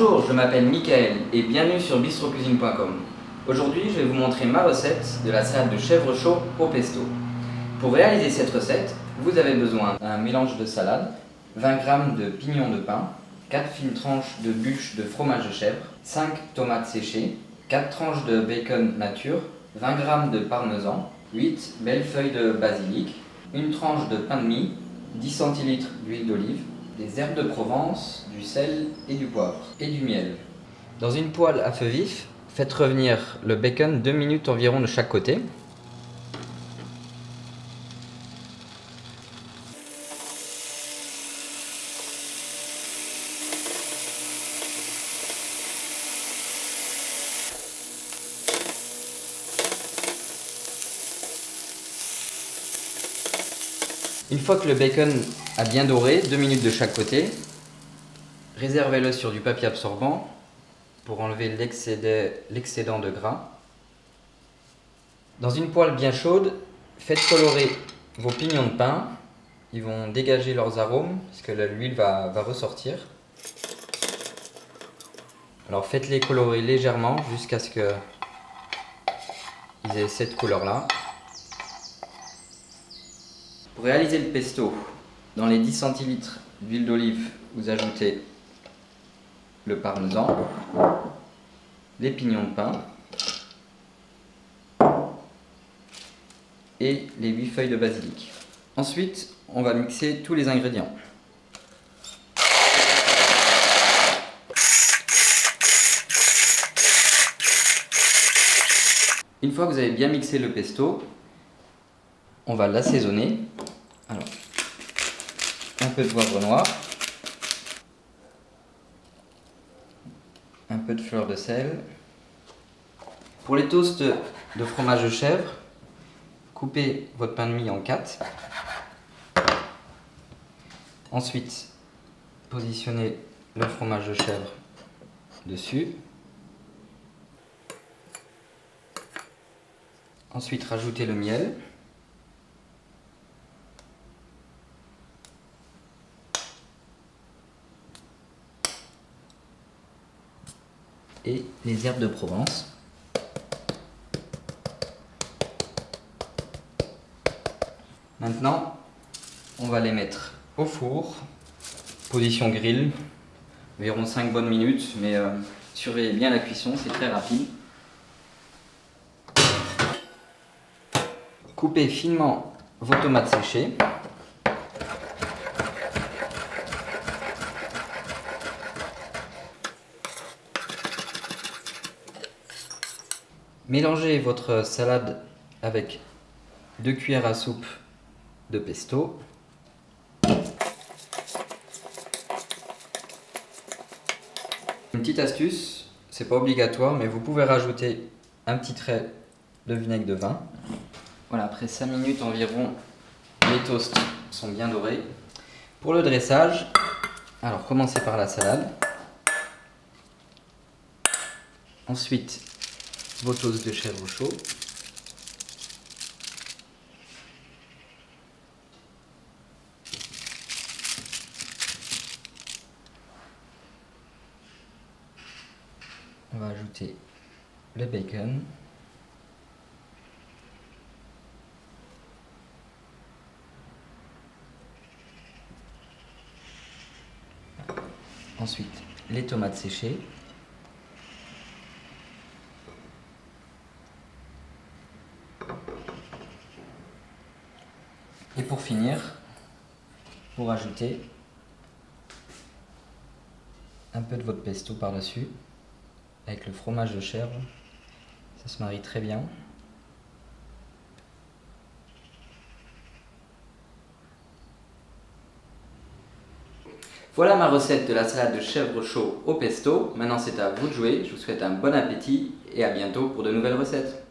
Bonjour, je m'appelle Michael et bienvenue sur bistrocuisine.com. Aujourd'hui, je vais vous montrer ma recette de la salade de chèvre chaud au pesto. Pour réaliser cette recette, vous avez besoin d'un mélange de salade, 20 g de pignons de pain, 4 fines tranches de bûches de fromage de chèvre, 5 tomates séchées, 4 tranches de bacon nature, 20 g de parmesan, 8 belles feuilles de basilic, une tranche de pain de mie, 10 centilitres d'huile d'olive, des herbes de Provence, du sel et du poivre, et du miel. Dans une poêle à feu vif, faites revenir le bacon 2 minutes environ de chaque côté. Une fois que le bacon a bien doré, 2 minutes de chaque côté, réservez-le sur du papier absorbant pour enlever l'excédent de gras. Dans une poêle bien chaude, faites colorer vos pignons de pain. Ils vont dégager leurs arômes parce que l'huile va ressortir. Alors faites-les colorer légèrement jusqu'à ce qu'ils aient cette couleur-là. Pour réaliser le pesto, dans les 10 centilitres d'huile d'olive, vous ajoutez le parmesan, les pignons de pain et les 8 feuilles de basilic. Ensuite, on va mixer tous les ingrédients. Une fois que vous avez bien mixé le pesto, on va l'assaisonner. Alors, un peu de poivre noir, un peu de fleur de sel. Pour les toasts de fromage de chèvre, coupez votre pain de mie en 4. Ensuite, positionnez le fromage de chèvre dessus. Ensuite, rajoutez le miel. Et les herbes de Provence. Maintenant, on va les mettre au four, position grill, environ 5 bonnes minutes, mais surveillez bien la cuisson, c'est très rapide. Coupez finement vos tomates séchées. Mélangez votre salade avec 2 cuillères à soupe de pesto. Une petite astuce, c'est pas obligatoire, mais vous pouvez rajouter un petit trait de vinaigre de vin. Voilà, après 5 minutes environ, les toasts sont bien dorés. Pour le dressage, alors commencez par la salade. Ensuite, vos toasts de chèvre chaud. On va ajouter le bacon. Ensuite, les tomates séchées. Et pour finir, vous rajoutez un peu de votre pesto par-dessus avec le fromage de chèvre. Ça se marie très bien. Voilà ma recette de la salade de chèvre chaud au pesto. Maintenant c'est à vous de jouer. Je vous souhaite un bon appétit et à bientôt pour de nouvelles recettes.